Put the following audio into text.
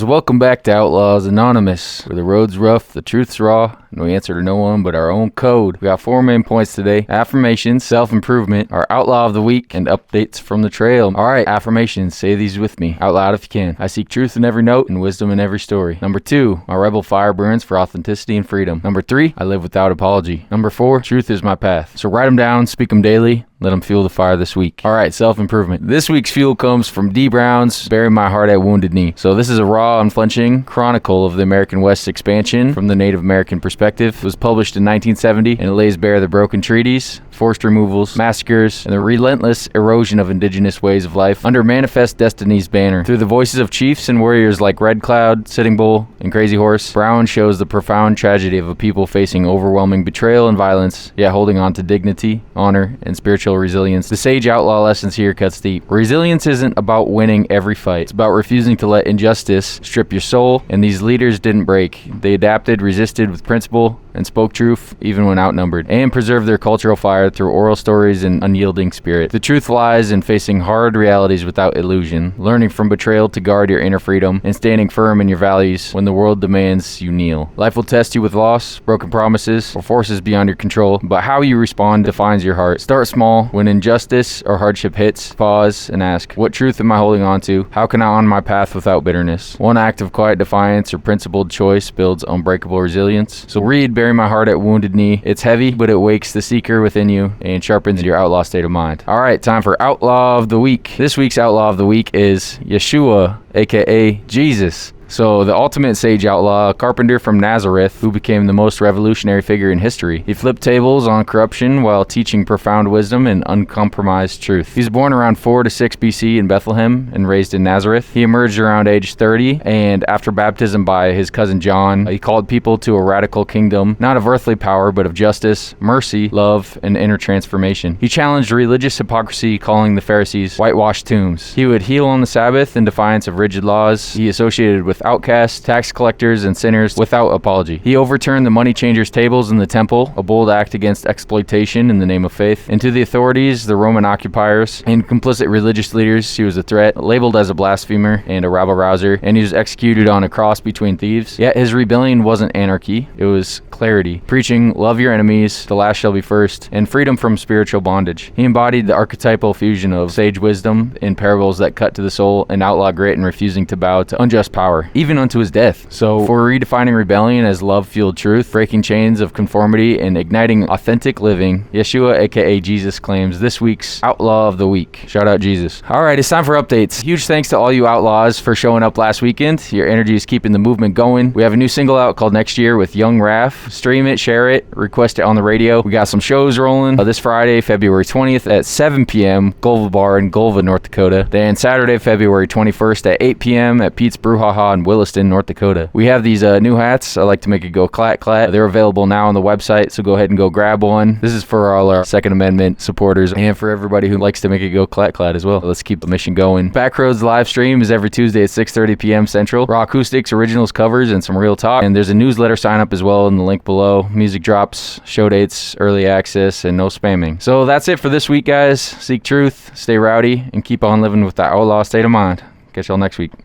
Welcome back to Outlaws Anonymous, where the road's rough, the truth's raw, and we answer to no one but our own code. We got 4 main points today: affirmations, self-improvement, our outlaw of the week, and updates from the trail. Alright, affirmations, say these with me, out loud if you can. I seek truth in every note and wisdom in every story. Number 2, my rebel fire burns for authenticity and freedom. Number 3, I live without apology. Number 4, truth is my path. So write them down, speak them daily, let them fuel the fire this week. Alright, self-improvement. This week's fuel comes from D. Brown's Bury My Heart at Wounded Knee. So this is a raw, unflinching chronicle of the American West's expansion from the Native American perspective. It was published in 1970, and it lays bare the broken treaties, forced removals, massacres, and the relentless erosion of indigenous ways of life under Manifest Destiny's banner. Through the voices of chiefs and warriors like Red Cloud, Sitting Bull, and Crazy Horse, Brown shows the profound tragedy of a people facing overwhelming betrayal and violence, yet holding on to dignity, honor, and spiritual resilience. The sage outlaw lessons here cuts deep. Resilience isn't about winning every fight. It's about refusing to let injustice strip your soul, and these leaders didn't break. They adapted, resisted with principle, and spoke truth even when outnumbered, and preserved their cultural fire through oral stories and unyielding spirit. The truth lies in facing hard realities without illusion, learning from betrayal to guard your inner freedom, and standing firm in your values when the world demands you kneel. Life will test you with loss, broken promises, or forces beyond your control, but how you respond defines your heart. Start small. When injustice or hardship hits, pause and ask, what truth am I holding on to? How can I on my path without bitterness? One act of quiet defiance or principled choice builds unbreakable resilience. So read Bury My Heart at Wounded Knee. It's heavy, but it wakes the seeker within you and sharpens your outlaw state of mind. All right, time for Outlaw of the Week. This week's Outlaw of the Week is Yeshua, aka Jesus. So the ultimate sage outlaw, a carpenter from Nazareth who became the most revolutionary figure in history. He flipped tables on corruption while teaching profound wisdom and uncompromised truth. He was born around 4 to 6 BC in Bethlehem and raised in Nazareth. He emerged around age 30, and after baptism by his cousin John, he called people to a radical kingdom, not of earthly power, but of justice, mercy, love, and inner transformation. He challenged religious hypocrisy, calling the Pharisees whitewashed tombs. He would heal on the Sabbath in defiance of rigid laws. He associated with outcasts, tax collectors, and sinners without apology. He overturned the money changers' tables in the temple, a bold act against exploitation in the name of faith. And to the authorities, the Roman occupiers, and complicit religious leaders, he was a threat, labeled as a blasphemer and a rabble-rouser, and he was executed on a cross between thieves. Yet his rebellion wasn't anarchy, it was clarity, preaching love your enemies, the last shall be first, and freedom from spiritual bondage. He embodied the archetypal fusion of sage wisdom in parables that cut to the soul, and outlaw grit in refusing to bow to unjust power, even unto his death. So for redefining rebellion as love-fueled truth, breaking chains of conformity, and igniting authentic living, Yeshua, aka Jesus, claims this week's Outlaw of the Week. Shout out Jesus. Alright, it's time for updates. Huge thanks to all you outlaws for showing up last weekend. Your energy is keeping the movement going. We have a new single out called Next Year with Young Raph. Stream it, share it, request it on the radio. We got some shows rolling this Friday, February 20th at 7 p.m. Gulva Bar in Gulva, North Dakota. Then Saturday, February 21st at 8 p.m. at Pete's Brouhaha in Williston, North Dakota. We have these new hats. I like to make it go clat clat. They're available now on the website, so go ahead and go grab one. This is for all our Second Amendment supporters and for everybody who likes to make it go clat clat as well. Let's keep the mission going. Backroads live stream is every Tuesday at 6:30 p.m. Central. Raw acoustics, originals, covers, and some real talk. And there's a newsletter sign up as well in the link below. Music drops, show dates, early access, and no spamming. So that's it for this week, guys. Seek truth, stay rowdy, and keep on living with that outlaw state of mind. Catch y'all next week.